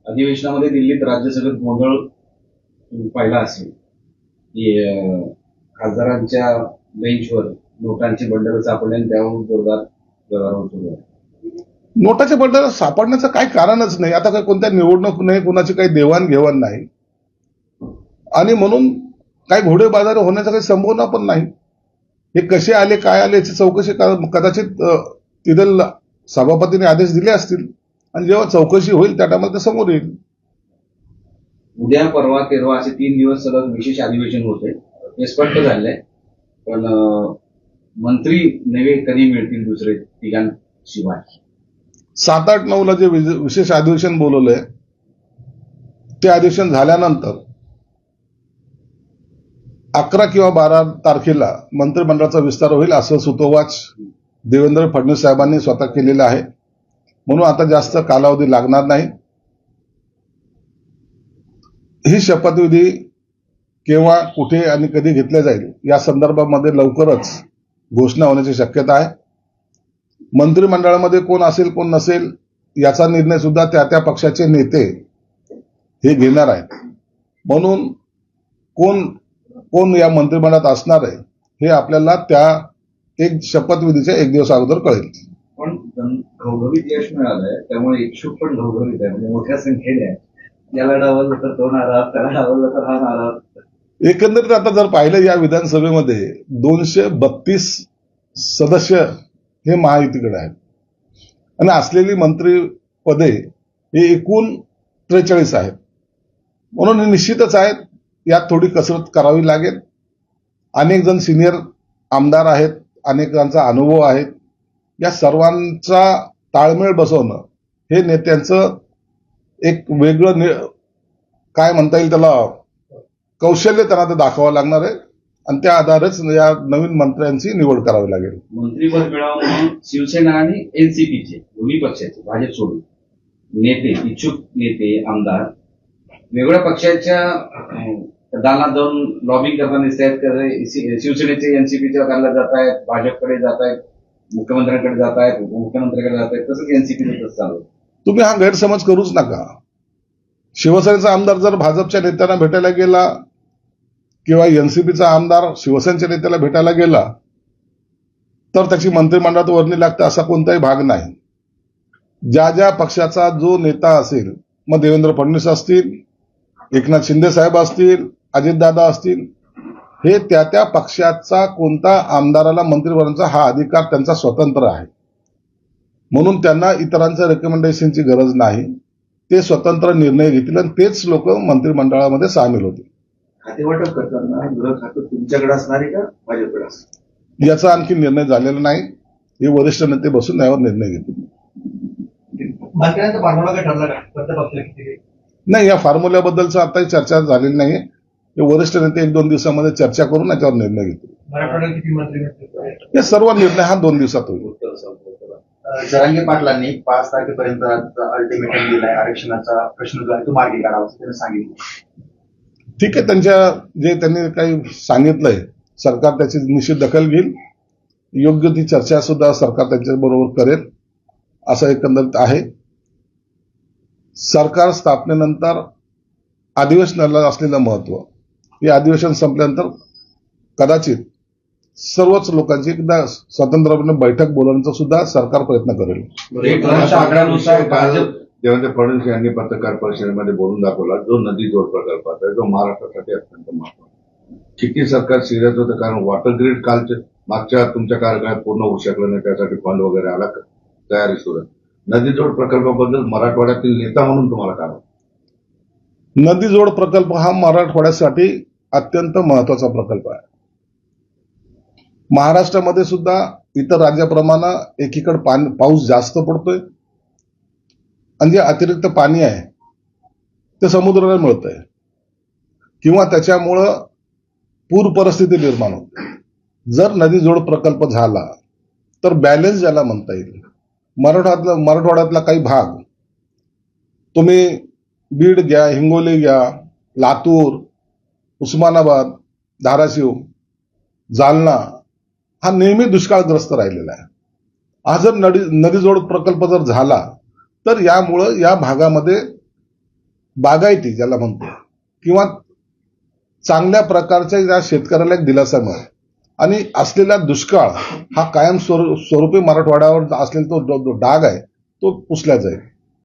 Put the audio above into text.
अधिवेशनामध्ये दिल्लीत राज्यसभेत गोंधळ पाहिला असेल की खासदारांच्या बेंचवर नोटांची बंडल सापडले आणि त्यावर जोरदार गदारोळ सुरू आहे. नोटाचे बंडल सापडण्याचं काही कारणच नाही. आता काय कोणत्या निवडणूक नाही, कोणाची काही देवाणघेवाण नाही आणि म्हणून काही घोडेबाजारी होण्याचा काही संभावना पण नाही. हे कसे आले, काय आले याची चौकशी कदाचित तिथे सभापतीने आदेश दिले असतील आणि जेव्हा चौकशी होईल त्या टायमाला ते समोर येईल. उद्या परवा 13 असे 3 दिवस सलग विशेष अधिवेशन होते. ते स्पष्ट झालंय, पण मंत्री नवे कधी मिळतील दुसरे तिघांशिवाय? 7, 8, 9 ला जे विशेष अधिवेशन बोलवलंय ते अधिवेशन झाल्यानंतर 11 किंवा 12 तारखेला मंत्रिमंडळाचा विस्तार होईल असं सुतोवाच देवेंद्र फडणवीस साहेबांनी स्वतः केलेलं आहे. म्हणून आता जास्त कालावधी लागणार नाही. ही शपथविधी केव्हा, कुठे आणि कधी घेतल्या जाईल या संदर्भामध्ये लवकरच घोषणा होण्याची शक्यता आहे. मंत्रिमंडळामध्ये कोण असेल कोण नसेल याचा निर्णय सुद्धा त्या त्या पक्षाचे नेते हे घेणार आहेत. म्हणून कोण या मंत्रिमंडळात असणार आहे हे आपल्याला त्या एक शपथविधीच्या 1 दिवस अगोदर कळेल. पण घवघवीत यश मिळालंय, त्यामुळे इच्छुक पण घवघवीत आहे. म्हणजे मोठ्या संख्येने आहे. याला डावललं तर तो नाराज, त्याला डावललं तर हा नाराज. एकंदरीत आता जर पाहिलं या विधानसभेमध्ये 232 सदस्य हे महायुतीकडे आहेत आणि असलेली मंत्रिपदे हे एकूण 43 आहेत. म्हणून हे निश्चितच आहेत, यात थोडी कसरत करावी लागेल. अनेक जण सिनियर आमदार आहेत, अनेकांचा अनुभव आहे. या सर्वांचा ताळमेळ बसवणं हे नेत्यांचं एक वेगळं काय म्हणता येईल त्याला कौशल्य त्यांना ते दाखवावं लागणार आहे आणि त्या आधारेच या नवीन मंत्र्यांची निवड करावी लागेल. मंत्रिपद मिळावं म्हणून शिवसेना आणि एनसीपीचे दोन्ही पक्षाचे, भाजप सोडून, नेते, इच्छुक नेते, आमदार वेगळ्या पक्षाच्या दालनात जाऊन लॉबिंग करताना दिसत आहेत. शिवसेनेचे एनसीपीच्या दालनात जात आहेत, भाजपकडे जात आहेत, मुख्यमंत्र्यांकडे जात आहेत, उपमुख्यमंत्र्यांकडे जात आहेत. तसंच एनसीपीचं तसं चालू. तुम्ही हा गैरसमज करूच नका. शिवसेनेचा आमदार जर भाजपच्या नेत्यांना भेटायला गेला किंवा एनसीपीचा आमदार शिवसेनेच्या नेत्याला भेटायला गेला तर त्याची मंत्रिमंडळात वर्णी लागते असा कोणताही भाग नाही. ज्या ज्या पक्षाचा जो नेता असेल, मग देवेंद्र फडणवीस असतील, एकनाथ शिंदे साहेब असतील, अजितदादा असतील, हे त्या त्या पक्षाचा कोणता आमदाराला मंत्रिपदाचा हा अधिकार त्यांचा स्वतंत्र आहे. म्हणून त्यांना इतरांच्या रेकमेंडेशनची गरज नाही. ते स्वतंत्र निर्णय घेतील आणि तेच लोक मंत्रिमंडळामध्ये सामील होतील. खातेवाटप करताना गृह खातं तुमच्याकडे असणार आहे का भाजपकडे असणार याचा आणखी निर्णय झालेला नाही. हे वरिष्ठ नेते बसून यावर निर्णय घेतील. मंत्र्यांचा फॉर्म्युला काय ठरला का? कोणत्या पक्षाला किती? नाही, या फॉर्म्युल्याबद्दलचं आताही चर्चा झालेली नाही. हे वरिष्ठ नेते 1-2 दिवसामध्ये चर्चा करून याच्यावर निर्णय घेतील. मराठवाड्यात किती मंत्री मिळतील? हे सर्व निर्णय हा 2 दिवसात होईल. जरांगे पाटलांनी 5 तारखेपर्यंत अल्टिमेटम दिलाय. आरक्षणाचा प्रश्न जो आहे तो मार्गी काढावा असं त्यांनी सांगितलं. ठीक आहे, त्यांनी काही सांगितलंय सरकार त्याची निश्चित दखल घेईल. योग्य ती चर्चा सुद्धा सरकार त्यांच्या बरोबर करेल असं एकंदरीत आहे. सरकार स्थापनेनंतर अधिवेशनाला असलेलं महत्व, हे अधिवेशन संपल्यानंतर कदाचित सर्वच लोकांची एकदा स्वतंत्रपणे बैठक बोलवण्याचा सुद्धा सरकार प्रयत्न करेल. आकड्यानुसार भाजप देवेंद्र फडणवीस यांनी पत्रकार परिषदेमध्ये बोलून दाखवला, जो नदी जोड प्रकल्पाचा आहे, जो महाराष्ट्रासाठी अत्यंत महत्त्वाचा. किती सरकार सिरियस होतं, कारण वॉटर ग्रीड मागच्या तुमच्या कार्यकाळात पूर्ण होऊ शकलं नाही, त्यासाठी फंड वगैरे आला, तयारी सुरू. नदी जोड प्रकल्पाबद्दल मराठवाड्यातील नेता म्हणून तुम्हाला काय वाटतं? नदी जोड प्रकल्प हा मराठवाड्यासाठी अत्यंत महत्वाचा प्रकल्प आहे. महाराष्ट्रामध्ये सुद्धा इतर राज्याप्रमाणे एकीकडे पाऊस जास्त पडतोय आणि जे अतिरिक्त पाणी आहे ते समुद्राला मिळतंय किंवा त्याच्यामुळं पूर परिस्थिती निर्माण होते. जर नदी जोड प्रकल्प झाला तर बॅलन्स ज्याला म्हणता येईल, मराठवाड्यातला काही भाग, तुम्ही बीड घ्या, हिंगोली घ्या, लातूर, उस्मानाबाद, धाराशिव, जालना, हा नेहमी दुष्काळग्रस्त राहिलेला आहे. हा जर नदीजोड प्रकल्प जर झाला तर यामुळं या भागामध्ये बागायती ज्याला म्हणतो किंवा चांगल्या प्रकारच्या ज्या शेतकऱ्याला एक दिलासा मिळेल आणि असलेला दुष्काळ हा कायम स्वरूपी मराठवाड्यावर असलेला तो डाग आहे तो पुसला जाईल.